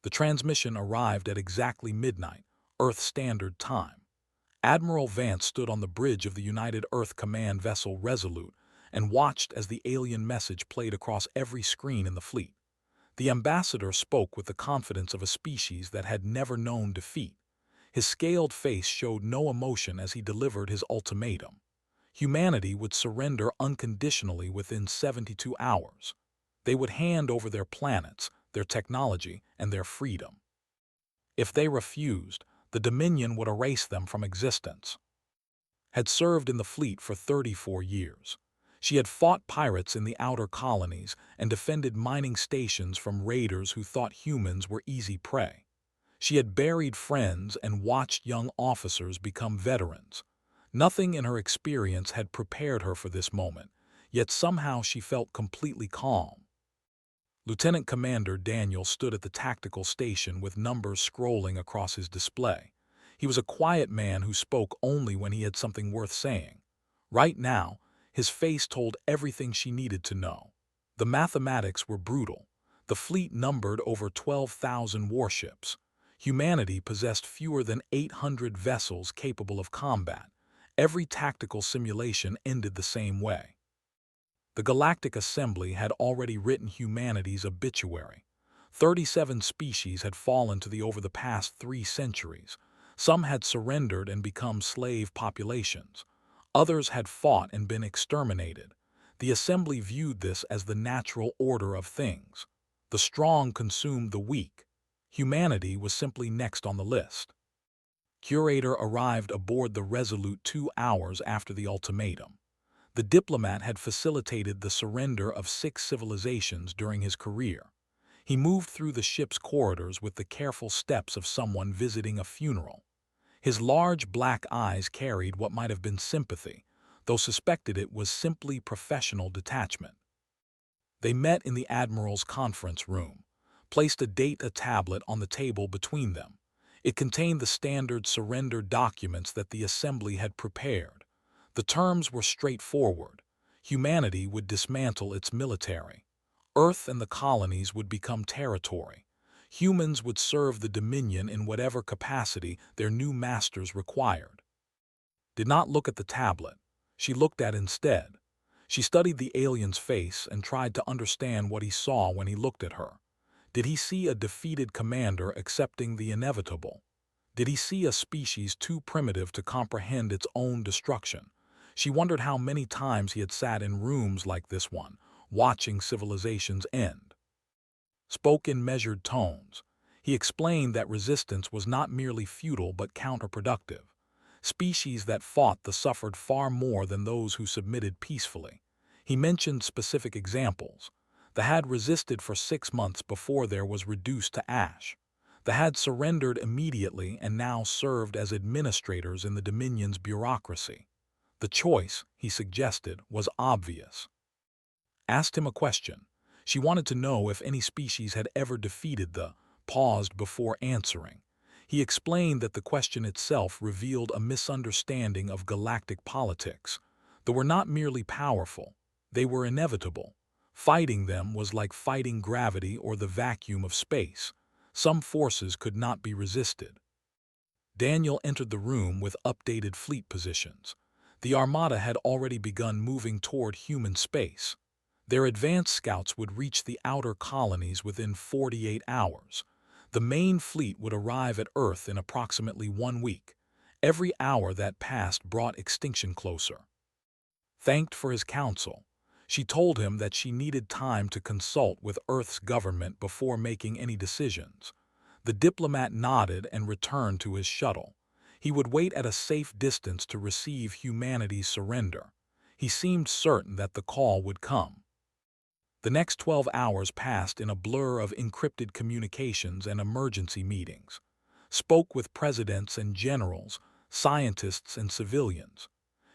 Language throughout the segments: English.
The transmission arrived at exactly midnight, Earth Standard Time. Admiral Vance stood on the bridge of the United Earth Command vessel Resolute and watched as the alien message played across every screen in the fleet. The ambassador spoke with the confidence of a species that had never known defeat. His scaled face showed no emotion as he delivered his ultimatum. Humanity would surrender unconditionally within 72 hours. They would hand over their planets, their technology, and their freedom. If they refused, the Dominion would erase them from existence. Had served in the fleet for 34 years. She had fought pirates in the outer colonies and defended mining stations from raiders who thought humans were easy prey. She had buried friends and watched young officers become veterans. Nothing in her experience had prepared her for this moment, yet somehow she felt completely calm. Lieutenant Commander Daniel stood at the tactical station with numbers scrolling across his display. He was a quiet man who spoke only when he had something worth saying. Right now, his face told everything she needed to know. The mathematics were brutal. The fleet numbered over 12,000 warships. Humanity possessed fewer than 800 vessels capable of combat. Every tactical simulation ended the same way. The Galactic Assembly had already written humanity's obituary. 37 species had fallen to the over the past 3 centuries. Some had surrendered and become slave populations. Others had fought and been exterminated. The Assembly viewed this as the natural order of things. The strong consumed the weak. Humanity was simply next on the list. Curator arrived aboard the Resolute 2 hours after the ultimatum. The diplomat had facilitated the surrender of 6 civilizations during his career. He moved through the ship's corridors with the careful steps of someone visiting a funeral. His large black eyes carried what might have been sympathy, though suspected it was simply professional detachment. They met in the Admiral's conference room, placed a tablet on the table between them. It contained the standard surrender documents that the Assembly had prepared. The terms were straightforward. Humanity would dismantle its military. Earth and the colonies would become territory. Humans would serve the Dominion in whatever capacity their new masters required. Did not look at the tablet. She looked at instead. She studied the alien's face and tried to understand what he saw when he looked at her. Did he see a defeated commander accepting the inevitable? Did he see a species too primitive to comprehend its own destruction? She wondered how many times he had sat in rooms like this one, watching civilizations end. Spoke in measured tones. He explained that resistance was not merely futile but counterproductive. Species that fought suffered far more than those who submitted peacefully. He mentioned specific examples. The had resisted for 6 months before there was reduced to ash. The had surrendered immediately and now served as administrators in the Dominion's bureaucracy. The choice, he suggested, was obvious. Asked him a question. She wanted to know if any species had ever defeated paused before answering. He explained that the question itself revealed a misunderstanding of galactic politics. They were not merely powerful, they were inevitable. Fighting them was like fighting gravity or the vacuum of space. Some forces could not be resisted. Daniel entered the room with updated fleet positions. The Armada had already begun moving toward human space. Their advanced scouts would reach the outer colonies within 48 hours. The main fleet would arrive at Earth in approximately 1 week. Every hour that passed brought extinction closer. Thanked for his counsel, she told him that she needed time to consult with Earth's government before making any decisions. The diplomat nodded and returned to his shuttle. He would wait at a safe distance to receive humanity's surrender. He seemed certain that the call would come. The next 12 hours passed in a blur of encrypted communications and emergency meetings. Spoke with presidents and generals, scientists and civilians.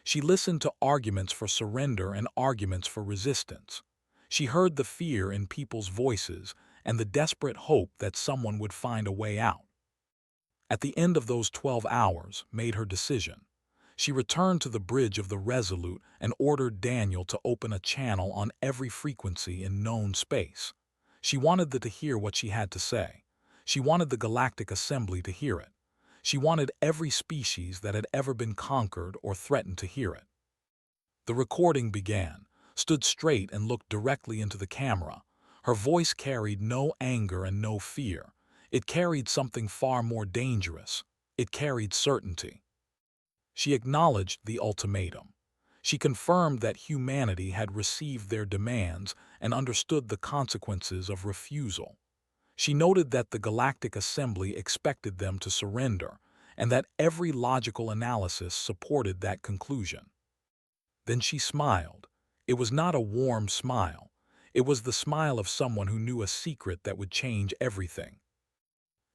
She listened to arguments for surrender and arguments for resistance. She heard the fear in people's voices and the desperate hope that someone would find a way out. At the end of those 12 hours, made her decision. She returned to the bridge of the Resolute and ordered Daniel to open a channel on every frequency in known space. She wanted to hear what she had to say. She wanted the Galactic Assembly to hear it. She wanted every species that had ever been conquered or threatened to hear it. The recording began, stood straight and looked directly into the camera. Her voice carried no anger and no fear. It carried something far more dangerous. It carried certainty. She acknowledged the ultimatum. She confirmed that humanity had received their demands and understood the consequences of refusal. She noted that the Galactic Assembly expected them to surrender, and that every logical analysis supported that conclusion. Then she smiled. It was not a warm smile. It was the smile of someone who knew a secret that would change everything.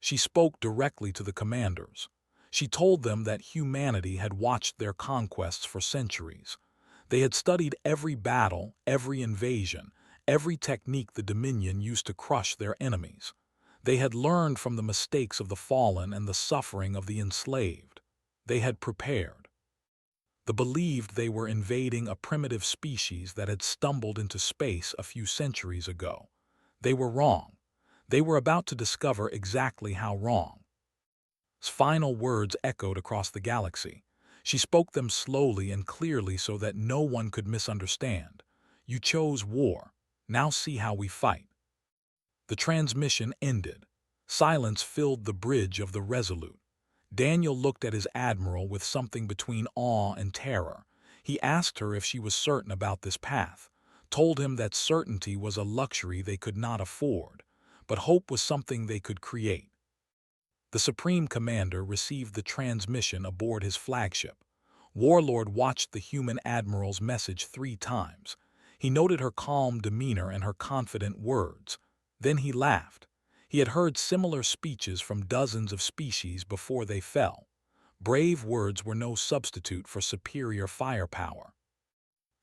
She spoke directly to the commanders. She told them that humanity had watched their conquests for centuries. They had studied every battle, every invasion, every technique the Dominion used to crush their enemies. They had learned from the mistakes of the fallen and the suffering of the enslaved. They had prepared. They believed they were invading a primitive species that had stumbled into space a few centuries ago. They were wrong. They were about to discover exactly how wrong. His final words echoed across the galaxy. She spoke them slowly and clearly so that no one could misunderstand. You chose war. Now see how we fight. The transmission ended. Silence filled the bridge of the Resolute. Daniel looked at his admiral with something between awe and terror. He asked her if she was certain about this path, told him that certainty was a luxury they could not afford, but hope was something they could create. The Supreme Commander received the transmission aboard his flagship. Warlord watched the human admiral's message 3 times. He noted her calm demeanor and her confident words. Then he laughed. He had heard similar speeches from dozens of species before they fell. Brave words were no substitute for superior firepower.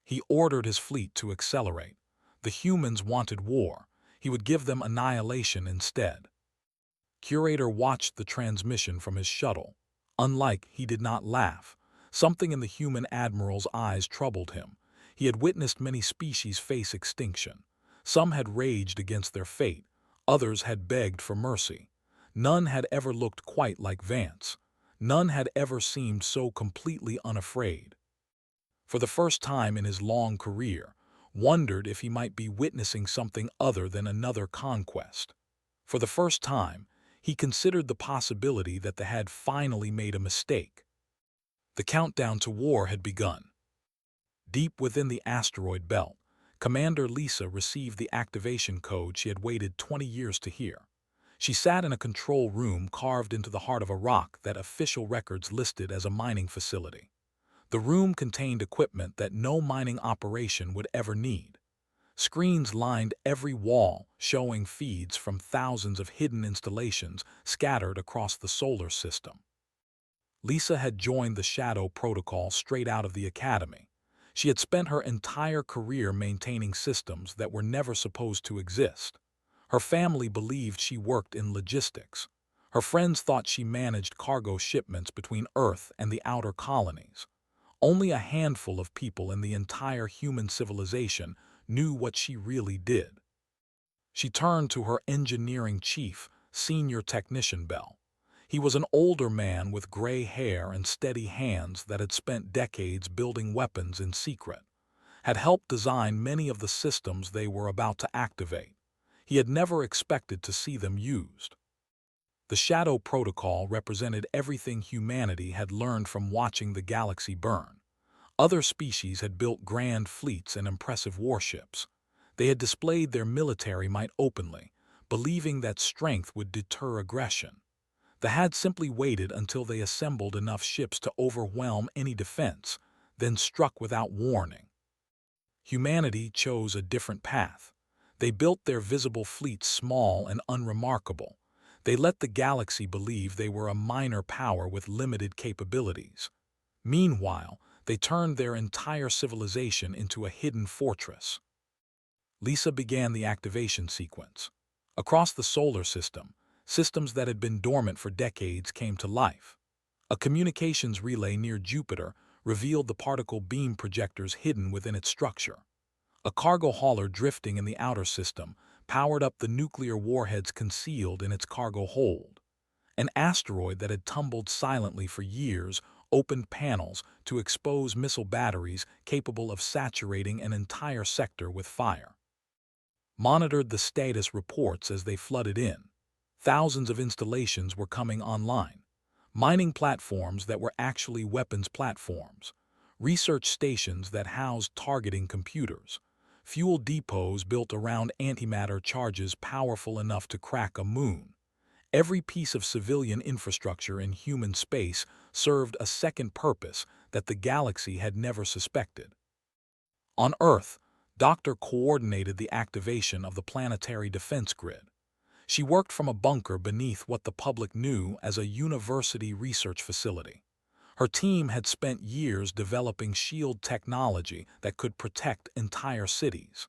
He ordered his fleet to accelerate. The humans wanted war. He would give them annihilation instead. Curator watched the transmission from his shuttle. Unlike, he did not laugh. Something in the human admiral's eyes troubled him. He had witnessed many species face extinction. Some had raged against their fate. Others had begged for mercy. None had ever looked quite like Vance. None had ever seemed so completely unafraid. For the first time in his long career, wondered if he might be witnessing something other than another conquest. For the first time, he considered the possibility that they had finally made a mistake. The countdown to war had begun. Deep within the asteroid belt, Commander Lisa received the activation code she had waited 20 years to hear. She sat in a control room carved into the heart of a rock that official records listed as a mining facility. The room contained equipment that no mining operation would ever need. Screens lined every wall, showing feeds from thousands of hidden installations scattered across the solar system. Lisa had joined the Shadow Protocol straight out of the academy. She had spent her entire career maintaining systems that were never supposed to exist. Her family believed she worked in logistics. Her friends thought she managed cargo shipments between Earth and the outer colonies. Only a handful of people in the entire human civilization knew what she really did. She turned to her engineering chief, Senior Technician Bell. He was an older man with gray hair and steady hands that had spent decades building weapons in secret, had helped design many of the systems they were about to activate. He had never expected to see them used. The Shadow Protocol represented everything humanity had learned from watching the galaxy burn. Other species had built grand fleets and impressive warships. They had displayed their military might openly, believing that strength would deter aggression. They had simply waited until they assembled enough ships to overwhelm any defense, then struck without warning. Humanity chose a different path. They built their visible fleets small and unremarkable. They let the galaxy believe they were a minor power with limited capabilities. Meanwhile, they turned their entire civilization into a hidden fortress. Lisa began the activation sequence. Across the solar system, systems that had been dormant for decades came to life. A communications relay near Jupiter revealed the particle beam projectors hidden within its structure. A cargo hauler drifting in the outer system powered up the nuclear warheads concealed in its cargo hold. An asteroid that had tumbled silently for years opened panels to expose missile batteries capable of saturating an entire sector with fire. Monitored the status reports as they flooded in. Thousands of installations were coming online. Mining platforms that were actually weapons platforms. Research stations that housed targeting computers. Fuel depots built around antimatter charges powerful enough to crack a moon. Every piece of civilian infrastructure in human space served a second purpose that the galaxy had never suspected. On Earth, Doctor coordinated the activation of the planetary defense grid. She worked from a bunker beneath what the public knew as a university research facility. Her team had spent years developing shield technology that could protect entire cities.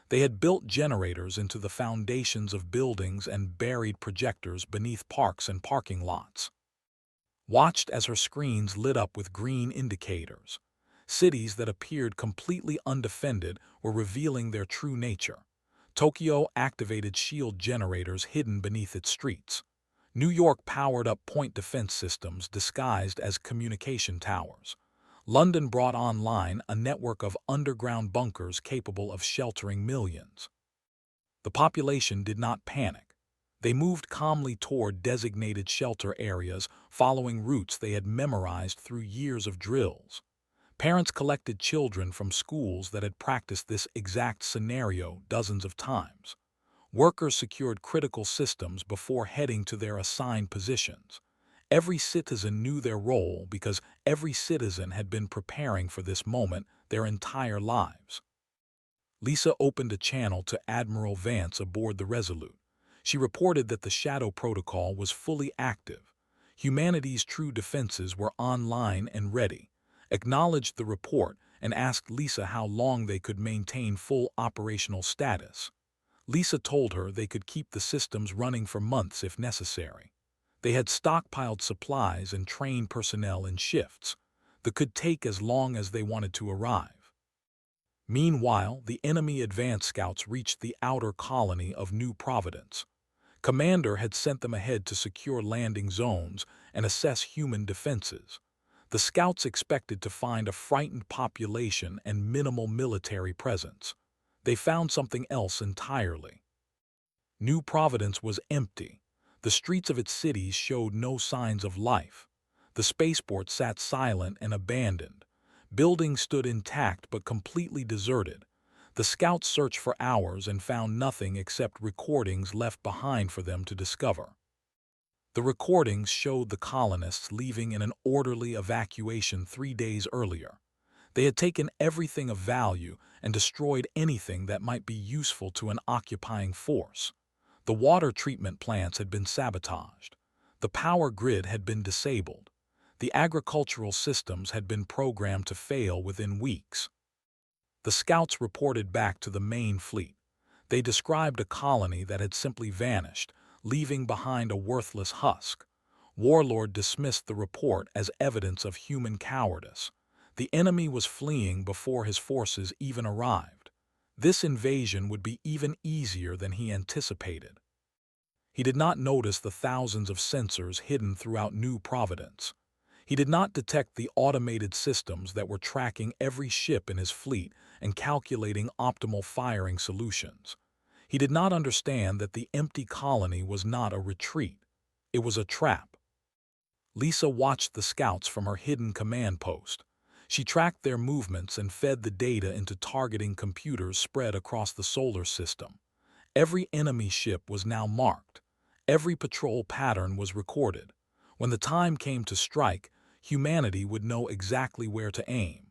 They had built generators into the foundations of buildings and buried projectors beneath parks and parking lots. Watched as her screens lit up with green indicators. Cities that appeared completely undefended were revealing their true nature. Tokyo activated shield generators hidden beneath its streets. New York powered up point defense systems disguised as communication towers. London brought online a network of underground bunkers capable of sheltering millions. The population did not panic. They moved calmly toward designated shelter areas, following routes they had memorized through years of drills. Parents collected children from schools that had practiced this exact scenario dozens of times. Workers secured critical systems before heading to their assigned positions. Every citizen knew their role because every citizen had been preparing for this moment their entire lives. Lisa opened a channel to Admiral Vance aboard the Resolute. She reported that the Shadow Protocol was fully active. Humanity's true defenses were online and ready. Acknowledged the report and asked Lisa how long they could maintain full operational status. Lisa told her they could keep the systems running for months if necessary. They had stockpiled supplies and trained personnel in shifts that could take as long as they wanted to arrive. Meanwhile, the enemy advance scouts reached the outer colony of New Providence. Commander had sent them ahead to secure landing zones and assess human defenses. The scouts expected to find a frightened population and minimal military presence. They found something else entirely. New Providence was empty. The streets of its cities showed no signs of life. The spaceport sat silent and abandoned. Buildings stood intact but completely deserted. The scouts searched for hours and found nothing except recordings left behind for them to discover. The recordings showed the colonists leaving in an orderly evacuation 3 days earlier. They had taken everything of value and destroyed anything that might be useful to an occupying force. The water treatment plants had been sabotaged. The power grid had been disabled. The agricultural systems had been programmed to fail within weeks. The scouts reported back to the main fleet. They described a colony that had simply vanished, leaving behind a worthless husk. Warlord dismissed the report as evidence of human cowardice. The enemy was fleeing before his forces even arrived. This invasion would be even easier than he anticipated. He did not notice the thousands of sensors hidden throughout New Providence. He did not detect the automated systems that were tracking every ship in his fleet and calculating optimal firing solutions. He did not understand that the empty colony was not a retreat. It was a trap. Lisa watched the scouts from her hidden command post. She tracked their movements and fed the data into targeting computers spread across the solar system. Every enemy ship was now marked. Every patrol pattern was recorded. When the time came to strike, humanity would know exactly where to aim.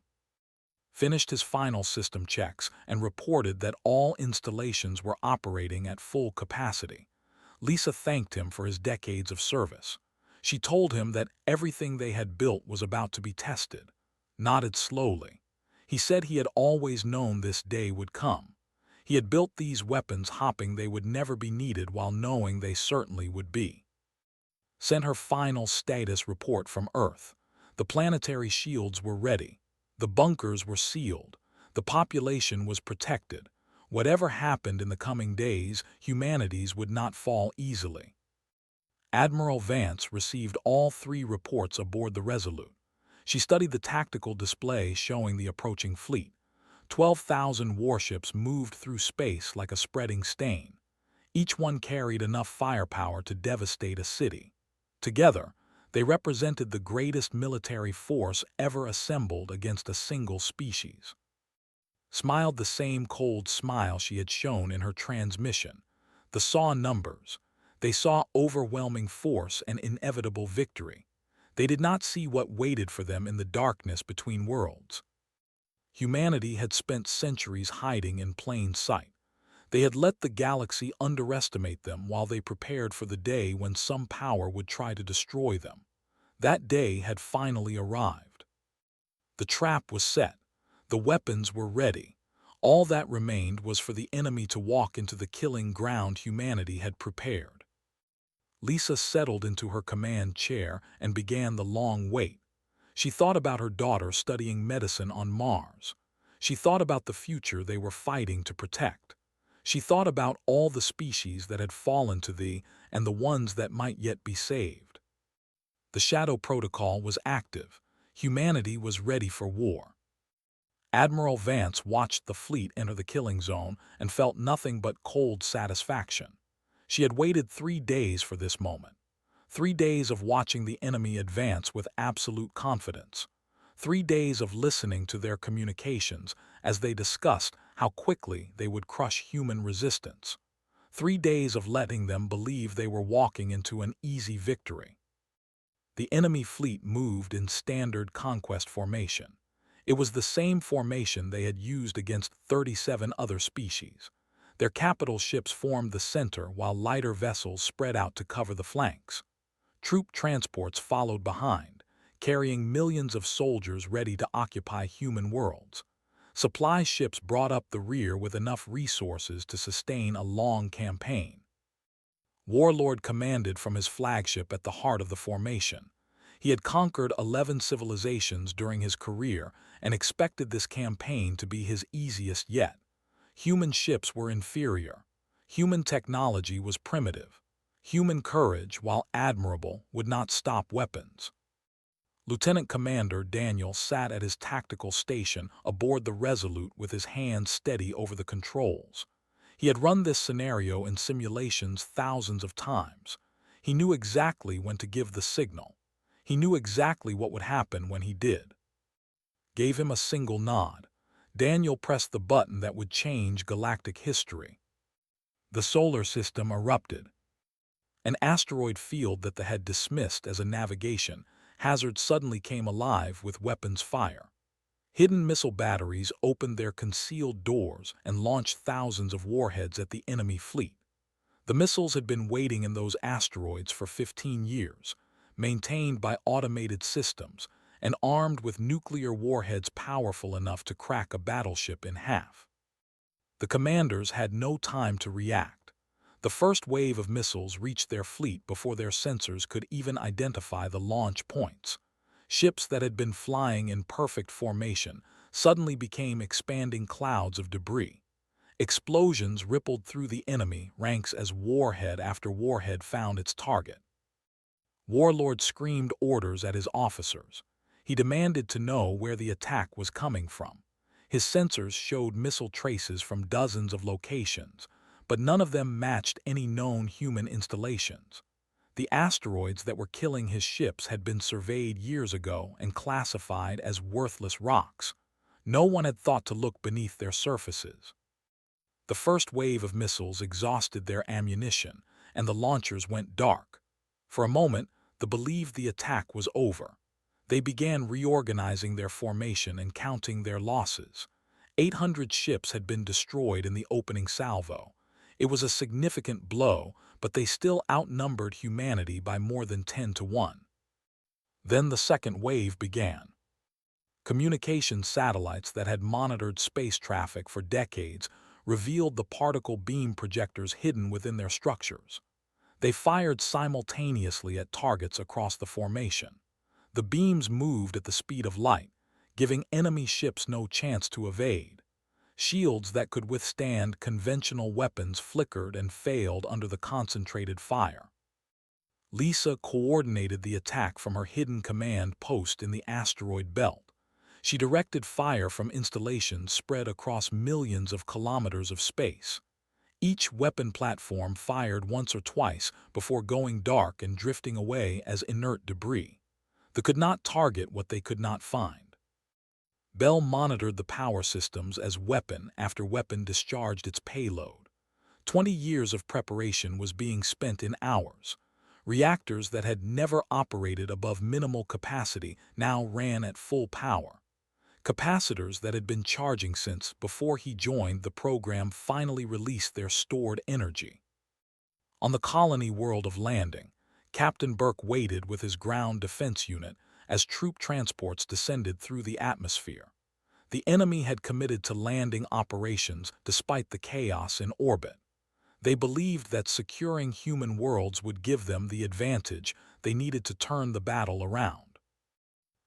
Finished his final system checks and reported that all installations were operating at full capacity. Lisa thanked him for his decades of service. She told him that everything they had built was about to be tested. Nodded slowly. He said he had always known this day would come. He had built these weapons hoping they would never be needed while knowing they certainly would be. Sent her final status report from Earth. The planetary shields were ready. The bunkers were sealed. The population was protected. Whatever happened in the coming days, humanities would not fall easily. Admiral Vance received all 3 reports aboard the Resolute. She studied the tactical display showing the approaching fleet. 12,000 warships moved through space like a spreading stain. Each one carried enough firepower to devastate a city. Together, they represented the greatest military force ever assembled against a single species. Smiled the same cold smile she had shown in her transmission. They saw numbers. They saw overwhelming force and inevitable victory. They did not see what waited for them in the darkness between worlds. Humanity had spent centuries hiding in plain sight. They had let the galaxy underestimate them while they prepared for the day when some power would try to destroy them. That day had finally arrived. The trap was set. The weapons were ready. All that remained was for the enemy to walk into the killing ground humanity had prepared. Lisa settled into her command chair and began the long wait. She thought about her daughter studying medicine on Mars. She thought about the future they were fighting to protect. She thought about all the species that had fallen to thee and the ones that might yet be saved. The Shadow Protocol was active. Humanity was ready for war. Admiral Vance watched the fleet enter the killing zone and felt nothing but cold satisfaction. She had waited 3 days for this moment. 3 days of watching the enemy advance with absolute confidence. 3 days of listening to their communications as they discussed how quickly they would crush human resistance. 3 days of letting them believe they were walking into an easy victory. The enemy fleet moved in standard conquest formation. It was the same formation they had used against 37 other species. Their capital ships formed the center while lighter vessels spread out to cover the flanks. Troop transports followed behind, carrying millions of soldiers ready to occupy human worlds. Supply ships brought up the rear with enough resources to sustain a long campaign. Warlord commanded from his flagship at the heart of the formation. He had conquered 11 civilizations during his career and expected this campaign to be his easiest yet. Human ships were inferior. Human technology was primitive. Human courage, while admirable, would not stop weapons. Lieutenant Commander Daniel sat at his tactical station aboard the Resolute with his hands steady over the controls. He had run this scenario in simulations thousands of times. He knew exactly when to give the signal. He knew exactly what would happen when he did. Gave him a single nod. Daniel pressed the button that would change galactic history. The solar system erupted. An asteroid field that they had dismissed as a navigation hazard suddenly came alive with weapons fire. Hidden missile batteries opened their concealed doors and launched thousands of warheads at the enemy fleet. The missiles had been waiting in those asteroids for 15 years, maintained by automated systems and armed with nuclear warheads powerful enough to crack a battleship in half. The commanders had no time to react. The first wave of missiles reached their fleet before their sensors could even identify the launch points. Ships that had been flying in perfect formation suddenly became expanding clouds of debris. Explosions rippled through the enemy ranks as warhead after warhead found its target. Warlord screamed orders at his officers. He demanded to know where the attack was coming from. His sensors showed missile traces from dozens of locations, but none of them matched any known human installations. The asteroids that were killing his ships had been surveyed years ago and classified as worthless rocks. No one had thought to look beneath their surfaces. The first wave of missiles exhausted their ammunition, and the launchers went dark. For a moment, they believed the attack was over. They began reorganizing their formation and counting their losses. 800 ships had been destroyed in the opening salvo. It was a significant blow, but they still outnumbered humanity by more than 10 to 1. Then the second wave began. Communication satellites that had monitored space traffic for decades revealed the particle beam projectors hidden within their structures. They fired simultaneously at targets across the formation. The beams moved at the speed of light, giving enemy ships no chance to evade. Shields that could withstand conventional weapons flickered and failed under the concentrated fire. Lisa coordinated the attack from her hidden command post in the asteroid belt. She directed fire from installations spread across millions of kilometers of space. Each weapon platform fired once or twice before going dark and drifting away as inert debris. They could not target what they could not find. Bell monitored the power systems as weapon after weapon discharged its payload. 20 years of preparation was being spent in hours. Reactors that had never operated above minimal capacity now ran at full power. Capacitors that had been charging since before he joined the program finally released their stored energy. On the colony world of Landing, Captain Burke waited with his ground defense unit as troop transports descended through the atmosphere. The enemy had committed to landing operations despite the chaos in orbit. They believed that securing human worlds would give them the advantage they needed to turn the battle around.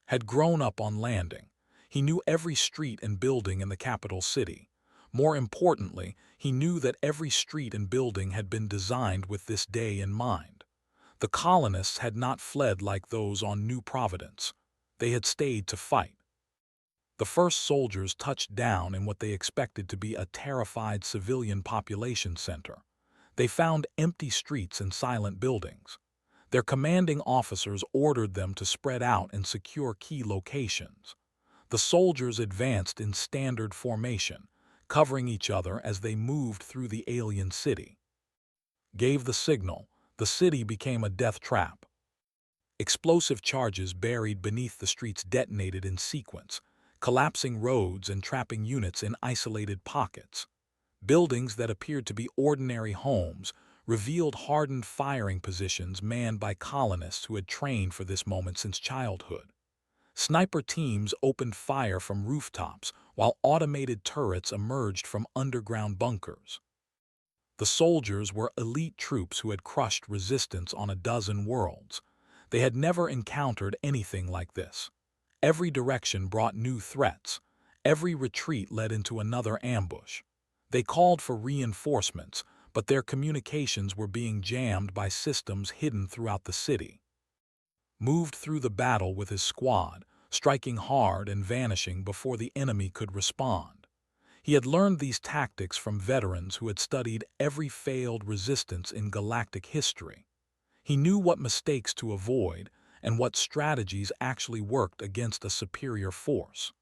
Had grown up on Landing, he knew every street and building in the capital city. More importantly, he knew that every street and building had been designed with this day in mind. The colonists had not fled like those on New Providence. They had stayed to fight. The first soldiers touched down in what they expected to be a terrified civilian population center. They found empty streets and silent buildings. Their commanding officers ordered them to spread out and secure key locations. The soldiers advanced in standard formation, covering each other as they moved through the alien city. Gave the signal, the city became a death trap. Explosive charges buried beneath the streets detonated in sequence, collapsing roads and trapping units in isolated pockets. Buildings that appeared to be ordinary homes revealed hardened firing positions manned by colonists who had trained for this moment since childhood. Sniper teams opened fire from rooftops while automated turrets emerged from underground bunkers. The soldiers were elite troops who had crushed resistance on a dozen worlds. They had never encountered anything like this. Every direction brought new threats. Every retreat led into another ambush. They called for reinforcements, but their communications were being jammed by systems hidden throughout the city. Moved through the battle with his squad, striking hard and vanishing before the enemy could respond. He had learned these tactics from veterans who had studied every failed resistance in galactic history. He knew what mistakes to avoid and what strategies actually worked against a superior force.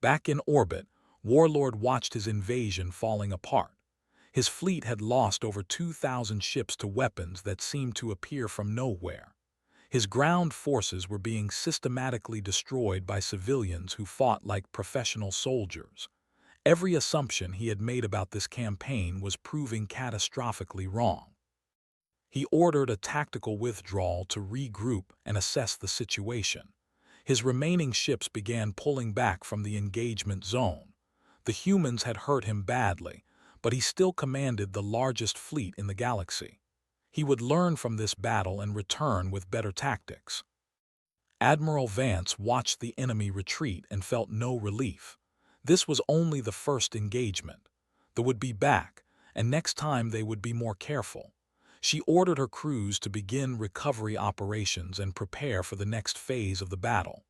Back in orbit, Warlord watched his invasion falling apart. His fleet had lost over 2,000 ships to weapons that seemed to appear from nowhere. His ground forces were being systematically destroyed by civilians who fought like professional soldiers. Every assumption he had made about this campaign was proving catastrophically wrong. He ordered a tactical withdrawal to regroup and assess the situation. His remaining ships began pulling back from the engagement zone. The humans had hurt him badly, but he still commanded the largest fleet in the galaxy. He would learn from this battle and return with better tactics. Admiral Vance watched the enemy retreat and felt no relief. This was only the first engagement. They would be back, and next time they would be more careful. She ordered her crews to begin recovery operations and prepare for the next phase of the battle.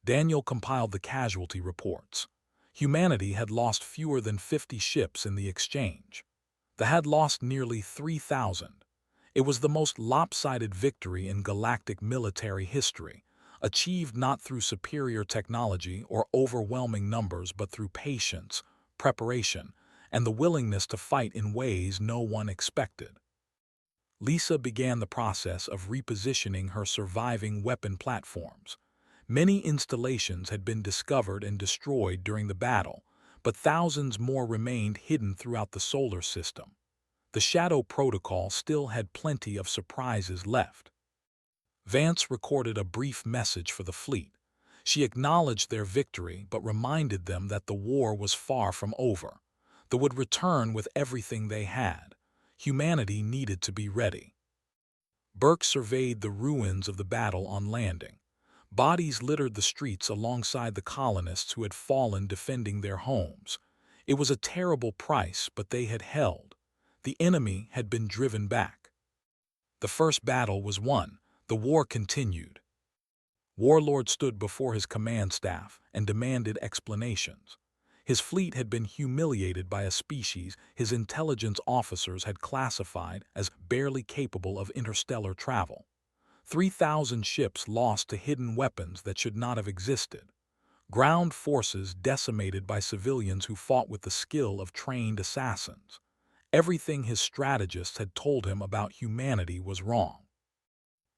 Daniel compiled the casualty reports. Humanity had lost fewer than 50 ships in the exchange. They had lost nearly 3,000. It was the most lopsided victory in galactic military history, achieved not through superior technology or overwhelming numbers but through patience, preparation, and the willingness to fight in ways no one expected. Lisa began the process of repositioning her surviving weapon platforms. Many installations had been discovered and destroyed during the battle, but thousands more remained hidden throughout the solar system. The Shadow Protocol still had plenty of surprises left. Vance recorded a brief message for the fleet. She acknowledged their victory but reminded them that the war was far from over. They would return with everything they had. Humanity needed to be ready. Burke surveyed the ruins of the battle on Landing. Bodies littered the streets alongside the colonists who had fallen defending their homes. It was a terrible price, but they had held. The enemy had been driven back. The first battle was won. The war continued. Warlord stood before his command staff and demanded explanations. His fleet had been humiliated by a species his intelligence officers had classified as barely capable of interstellar travel. 3,000 ships lost to hidden weapons that should not have existed. Ground forces decimated by civilians who fought with the skill of trained assassins. Everything his strategists had told him about humanity was wrong.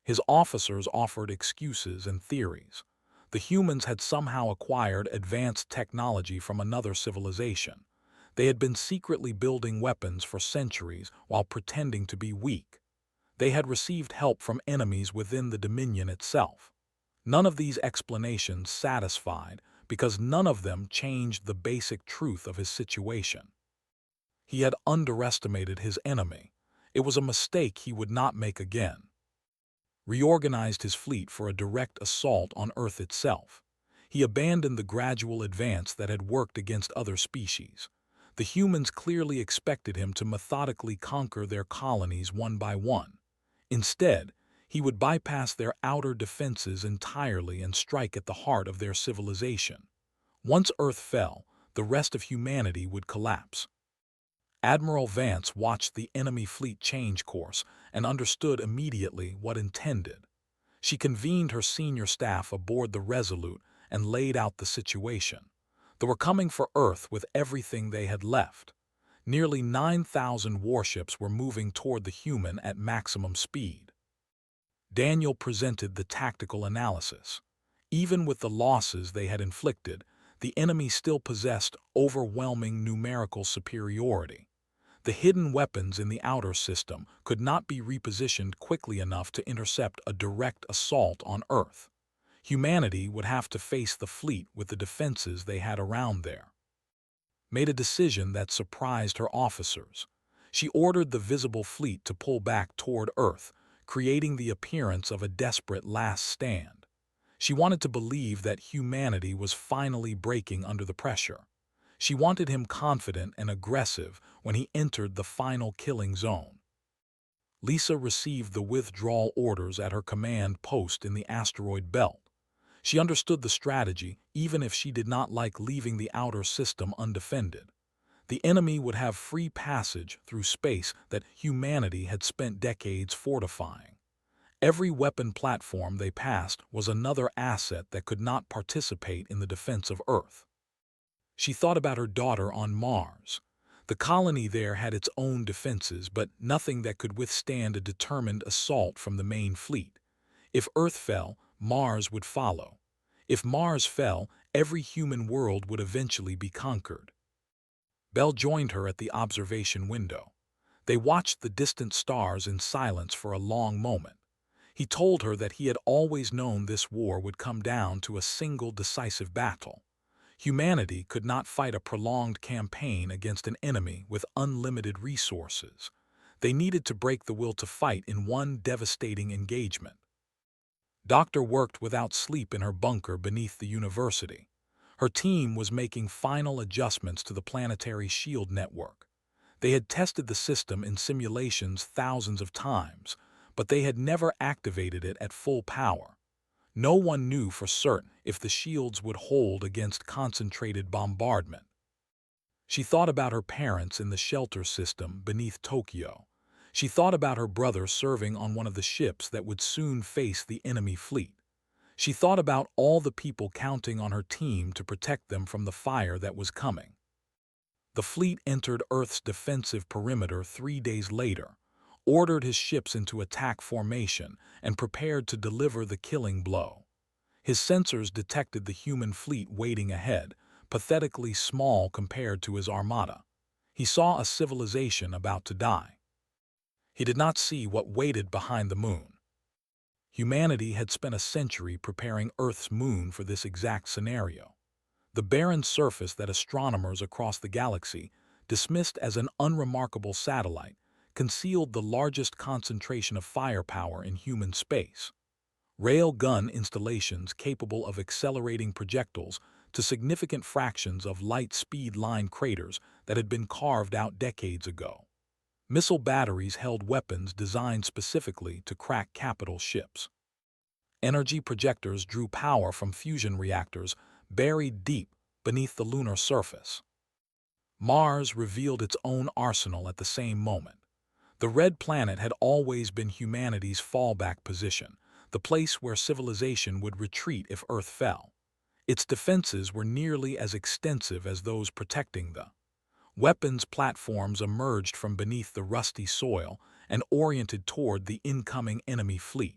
His officers offered excuses and theories. The humans had somehow acquired advanced technology from another civilization. They had been secretly building weapons for centuries while pretending to be weak. They had received help from enemies within the Dominion itself. None of these explanations satisfied because none of them changed the basic truth of his situation. He had underestimated his enemy. It was a mistake he would not make again. Reorganized his fleet for a direct assault on Earth itself. He abandoned the gradual advance that had worked against other species. The humans clearly expected him to methodically conquer their colonies one by one. Instead, he would bypass their outer defenses entirely and strike at the heart of their civilization. Once Earth fell, the rest of humanity would collapse. Admiral Vance watched the enemy fleet change course and understood immediately what intended. She convened her senior staff aboard the Resolute and laid out the situation. They were coming for Earth with everything they had left. Nearly 9,000 warships were moving toward the human at maximum speed. Daniel presented the tactical analysis. Even with the losses they had inflicted, the enemy still possessed overwhelming numerical superiority. The hidden weapons in the outer system could not be repositioned quickly enough to intercept a direct assault on Earth. Humanity would have to face the fleet with the defenses they had around there. Made a decision that surprised her officers. She ordered the visible fleet to pull back toward Earth, creating the appearance of a desperate last stand. She wanted to believe that humanity was finally breaking under the pressure. She wanted him confident and aggressive when he entered the final killing zone. Lisa received the withdrawal orders at her command post in the asteroid belt. She understood the strategy, even if she did not like leaving the outer system undefended. The enemy would have free passage through space that humanity had spent decades fortifying. Every weapon platform they passed was another asset that could not participate in the defense of Earth. She thought about her daughter on Mars. The colony there had its own defenses, but nothing that could withstand a determined assault from the main fleet. If Earth fell, Mars would follow. If Mars fell, every human world would eventually be conquered. Bell joined her at the observation window. They watched the distant stars in silence for a long moment. He told her that he had always known this war would come down to a single decisive battle. Humanity could not fight a prolonged campaign against an enemy with unlimited resources. They needed to break the will to fight in one devastating engagement. Doctor worked without sleep in her bunker beneath the university. Her team was making final adjustments to the planetary shield network. They had tested the system in simulations thousands of times, but they had never activated it at full power. No one knew for certain if the shields would hold against concentrated bombardment. She thought about her parents in the shelter system beneath Tokyo. She thought about her brother serving on one of the ships that would soon face the enemy fleet. She thought about all the people counting on her team to protect them from the fire that was coming. The fleet entered Earth's defensive perimeter 3 days later, ordered his ships into attack formation, and prepared to deliver the killing blow. His sensors detected the human fleet waiting ahead, pathetically small compared to his armada. He saw a civilization about to die. He did not see what waited behind the moon. Humanity had spent a century preparing Earth's moon for this exact scenario. The barren surface that astronomers across the galaxy dismissed as an unremarkable satellite concealed the largest concentration of firepower in human space. Rail gun installations capable of accelerating projectiles to significant fractions of light-speed line craters that had been carved out decades ago. Missile batteries held weapons designed specifically to crack capital ships. Energy projectors drew power from fusion reactors buried deep beneath the lunar surface. Mars revealed its own arsenal at the same moment. The Red Planet had always been humanity's fallback position, the place where civilization would retreat if Earth fell. Its defenses were nearly as extensive as those protecting the weapons platforms emerged from beneath the rusty soil and oriented toward the incoming enemy fleet.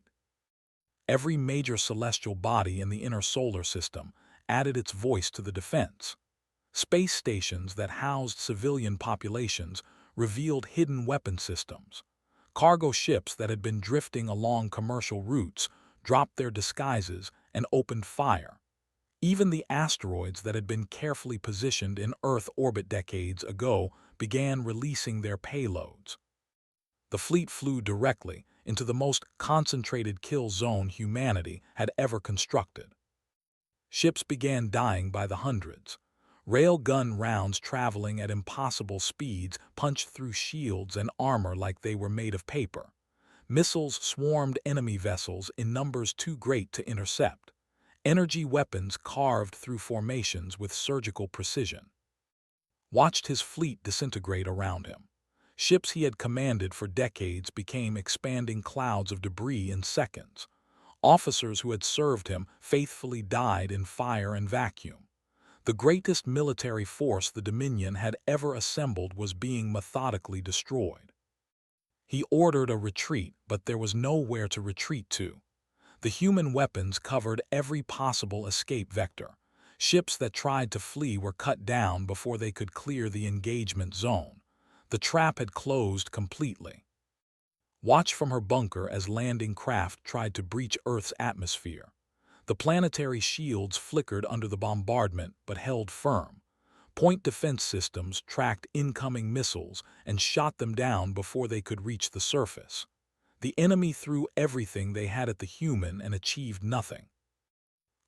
Every major celestial body in the inner solar system added its voice to the defense. Space stations that housed civilian populations revealed hidden weapon systems. Cargo ships that had been drifting along commercial routes dropped their disguises and opened fire. Even the asteroids that had been carefully positioned in Earth orbit decades ago began releasing their payloads. The fleet flew directly into the most concentrated kill zone humanity had ever constructed. Ships began dying by the hundreds. Railgun rounds traveling at impossible speeds punched through shields and armor like they were made of paper. Missiles swarmed enemy vessels in numbers too great to intercept. Energy weapons carved through formations with surgical precision. Watched his fleet disintegrate around him. Ships he had commanded for decades became expanding clouds of debris in seconds. Officers who had served him faithfully died in fire and vacuum. The greatest military force the Dominion had ever assembled was being methodically destroyed. He ordered a retreat, but there was nowhere to retreat to. The human weapons covered every possible escape vector. Ships that tried to flee were cut down before they could clear the engagement zone. The trap had closed completely. Watch from her bunker as landing craft tried to breach Earth's atmosphere. The planetary shields flickered under the bombardment but held firm. Point defense systems tracked incoming missiles and shot them down before they could reach the surface. The enemy threw everything they had at the human and achieved nothing.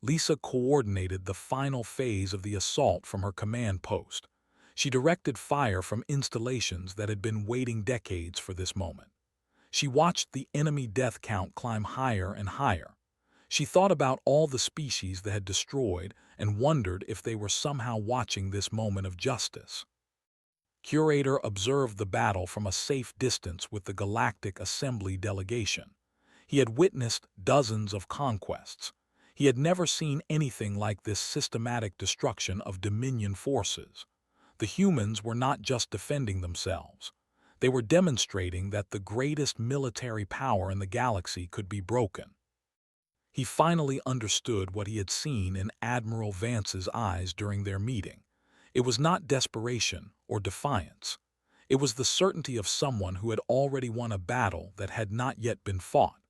Lisa coordinated the final phase of the assault from her command post. She directed fire from installations that had been waiting decades for this moment. She watched the enemy death count climb higher and higher. She thought about all the species they had destroyed and wondered if they were somehow watching this moment of justice. Curator observed the battle from a safe distance with the Galactic Assembly delegation. He had witnessed dozens of conquests. He had never seen anything like this systematic destruction of Dominion forces. The humans were not just defending themselves. They were demonstrating that the greatest military power in the galaxy could be broken. He finally understood what he had seen in Admiral Vance's eyes during their meeting. It was not desperation or defiance. It was the certainty of someone who had already won a battle that had not yet been fought.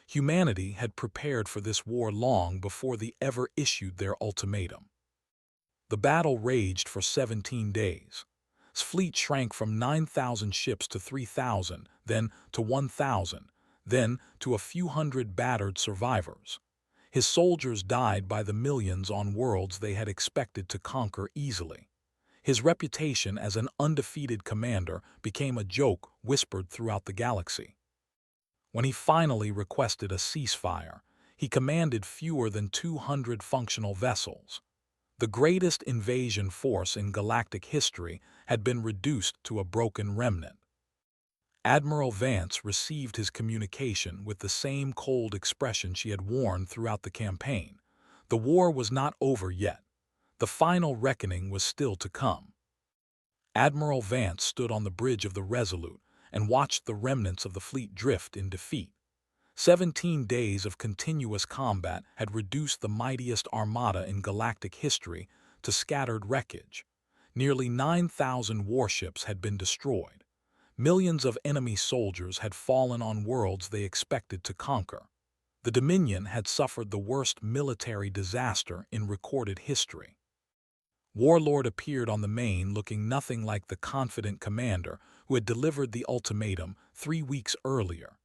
Humanity had prepared for this war long before they ever issued their ultimatum. The battle raged for 17 days. His fleet shrank from 9,000 ships to 3,000, then to 1,000, then to a few hundred battered survivors. His soldiers died by the millions on worlds they had expected to conquer easily. His reputation as an undefeated commander became a joke whispered throughout the galaxy. When he finally requested a ceasefire, he commanded fewer than 200 functional vessels. The greatest invasion force in galactic history had been reduced to a broken remnant. Admiral Vance received his communication with the same cold expression she had worn throughout the campaign. The war was not over yet. The final reckoning was still to come. Admiral Vance stood on the bridge of the Resolute and watched the remnants of the fleet drift in defeat. 17 days of continuous combat had reduced the mightiest armada in galactic history to scattered wreckage. Nearly 9,000 warships had been destroyed. Millions of enemy soldiers had fallen on worlds they expected to conquer. The Dominion had suffered the worst military disaster in recorded history. Warlord appeared on the main looking nothing like the confident commander who had delivered the ultimatum 3 weeks earlier.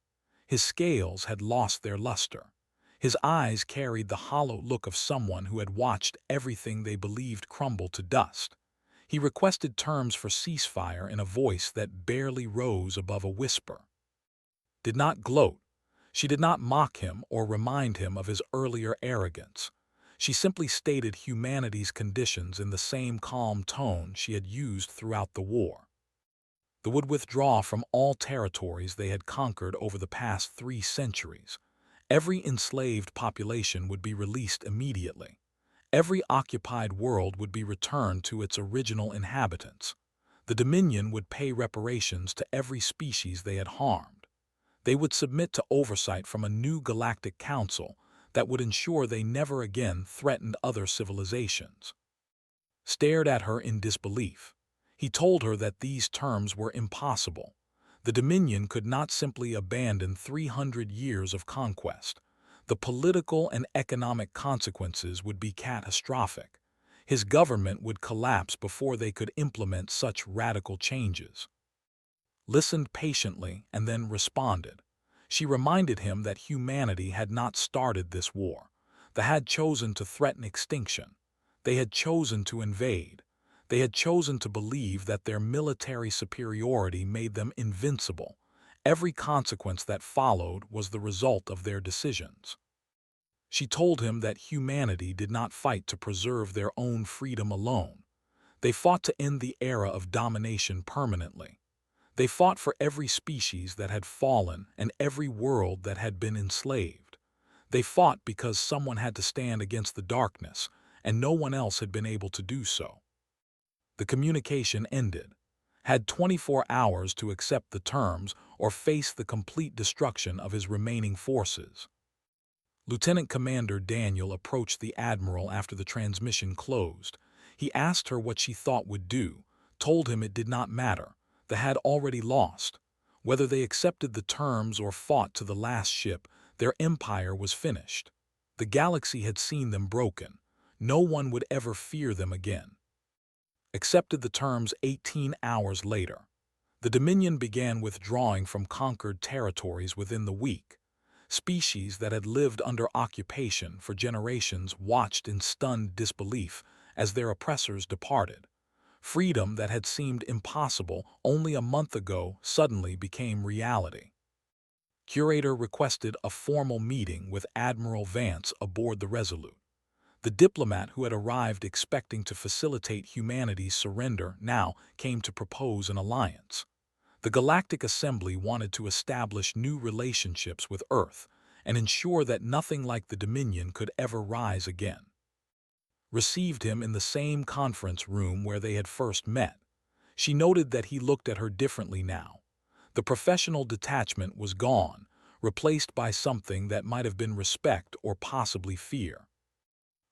His scales had lost their luster. His eyes carried the hollow look of someone who had watched everything they believed crumble to dust. He requested terms for ceasefire in a voice that barely rose above a whisper. Did not gloat. She did not mock him or remind him of his earlier arrogance. She simply stated humanity's conditions in the same calm tone she had used throughout the war. They would withdraw from all territories they had conquered over the past 3 centuries. Every enslaved population would be released immediately. Every occupied world would be returned to its original inhabitants. The Dominion would pay reparations to every species they had harmed. They would submit to oversight from a new galactic council that would ensure they never again threatened other civilizations. Stared at her in disbelief. He told her that these terms were impossible. The Dominion could not simply abandon 300 years of conquest. The political and economic consequences would be catastrophic. His government would collapse before they could implement such radical changes. Listened patiently and then responded. She reminded him that humanity had not started this war. They had chosen to threaten extinction. They had chosen to invade. They had chosen to believe that their military superiority made them invincible. Every consequence that followed was the result of their decisions. She told him that humanity did not fight to preserve their own freedom alone. They fought to end the era of domination permanently. They fought for every species that had fallen and every world that had been enslaved. They fought because someone had to stand against the darkness, and no one else had been able to do so. The communication ended. Had 24 hours to accept the terms or face the complete destruction of his remaining forces. Lieutenant Commander Daniel approached the Admiral after the transmission closed. He asked her what she thought would do, told him it did not matter. They had already lost. Whether they accepted the terms or fought to the last ship, their empire was finished. The galaxy had seen them broken. No one would ever fear them again. Accepted the terms 18 hours later. The Dominion began withdrawing from conquered territories within the week. Species that had lived under occupation for generations watched in stunned disbelief as their oppressors departed. Freedom that had seemed impossible only a month ago suddenly became reality. Curator requested a formal meeting with Admiral Vance aboard the Resolute. The diplomat who had arrived expecting to facilitate humanity's surrender now came to propose an alliance. The Galactic Assembly wanted to establish new relationships with Earth and ensure that nothing like the Dominion could ever rise again. Received him in the same conference room where they had first met. She noted that he looked at her differently now. The professional detachment was gone, replaced by something that might have been respect or possibly fear.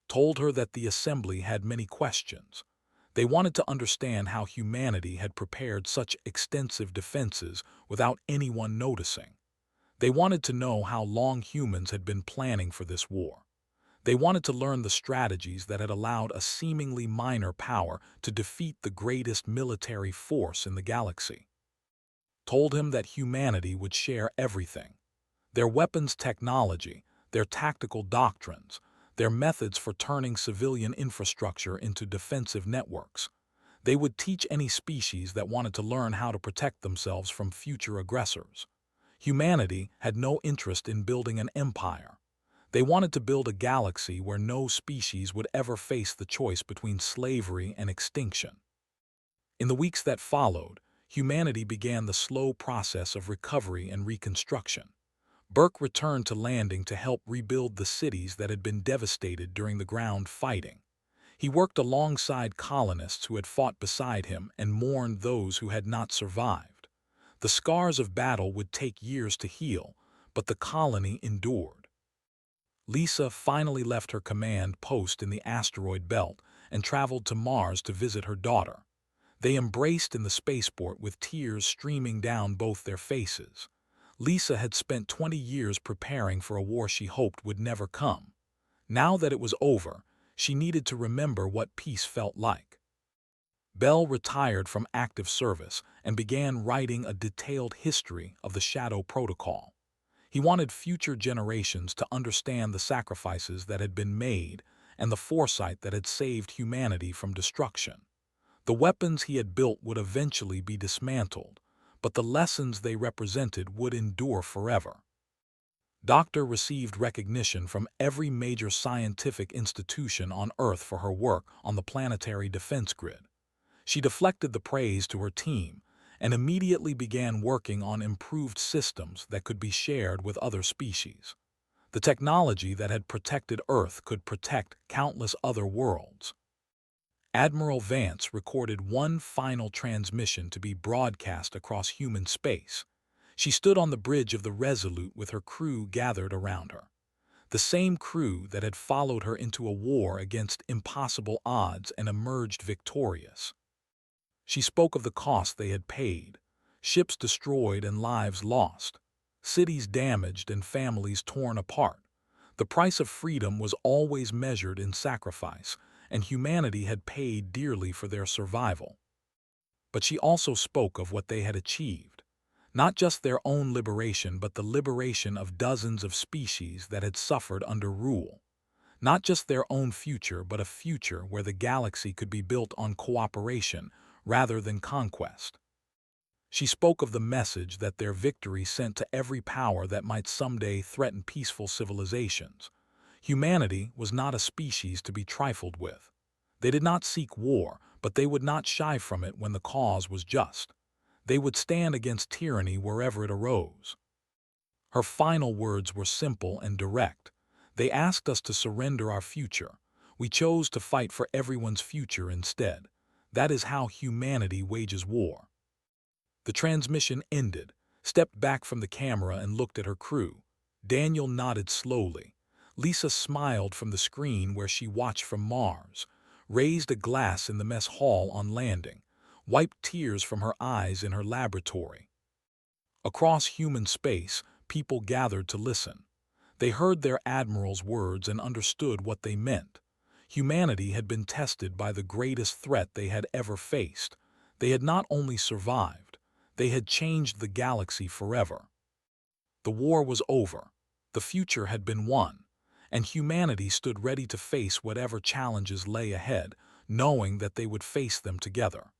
Told her that the assembly had many questions. They wanted to understand how humanity had prepared such extensive defenses without anyone noticing. They wanted to know how long humans had been planning for this war. They wanted to learn the strategies that had allowed a seemingly minor power to defeat the greatest military force in the galaxy. Told him that humanity would share everything. Their weapons technology, their tactical doctrines, their methods for turning civilian infrastructure into defensive networks. They would teach any species that wanted to learn how to protect themselves from future aggressors. Humanity had no interest in building an empire. They wanted to build a galaxy where no species would ever face the choice between slavery and extinction. In the weeks that followed, humanity began the slow process of recovery and reconstruction. Burke returned to landing to help rebuild the cities that had been devastated during the ground fighting. He worked alongside colonists who had fought beside him and mourned those who had not survived. The scars of battle would take years to heal, but the colony endured. Lisa finally left her command post in the asteroid belt and traveled to Mars to visit her daughter. They embraced in the spaceport with tears streaming down both their faces. Lisa had spent 20 years preparing for a war she hoped would never come. Now that it was over, she needed to remember what peace felt like. Bell retired from active service and began writing a detailed history of the Shadow Protocol. He wanted future generations to understand the sacrifices that had been made and the foresight that had saved humanity from destruction. The weapons he had built would eventually be dismantled, but the lessons they represented would endure forever. Doctor received recognition from every major scientific institution on Earth for her work on the planetary defense grid. She deflected the praise to her team and immediately began working on improved systems that could be shared with other species. The technology that had protected Earth could protect countless other worlds. Admiral Vance recorded one final transmission to be broadcast across human space. She stood on the bridge of the Resolute with her crew gathered around her. The same crew that had followed her into a war against impossible odds and emerged victorious. She spoke of the cost they had paid: ships destroyed and lives lost, cities damaged and families torn apart. The price of freedom was always measured in sacrifice, and humanity had paid dearly for their survival. But she also spoke of what they had achieved: not just their own liberation, but the liberation of dozens of species that had suffered under rule. Not just their own future, but a future where the galaxy could be built on cooperation rather than conquest. She spoke of the message that their victory sent to every power that might someday threaten peaceful civilizations. Humanity was not a species to be trifled with. They did not seek war, but they would not shy from it when the cause was just. They would stand against tyranny wherever it arose. Her final words were simple and direct. They asked us to surrender our future. We chose to fight for everyone's future instead. That is how humanity wages war. The transmission ended, stepped back from the camera and looked at her crew. Daniel nodded slowly. Lisa smiled from the screen where she watched from Mars, raised a glass in the mess hall on landing, wiped tears from her eyes in her laboratory. Across human space, people gathered to listen. They heard their admiral's words and understood what they meant. Humanity had been tested by the greatest threat they had ever faced. They had not only survived, they had changed the galaxy forever. The war was over. The future had been won, and humanity stood ready to face whatever challenges lay ahead, knowing that they would face them together.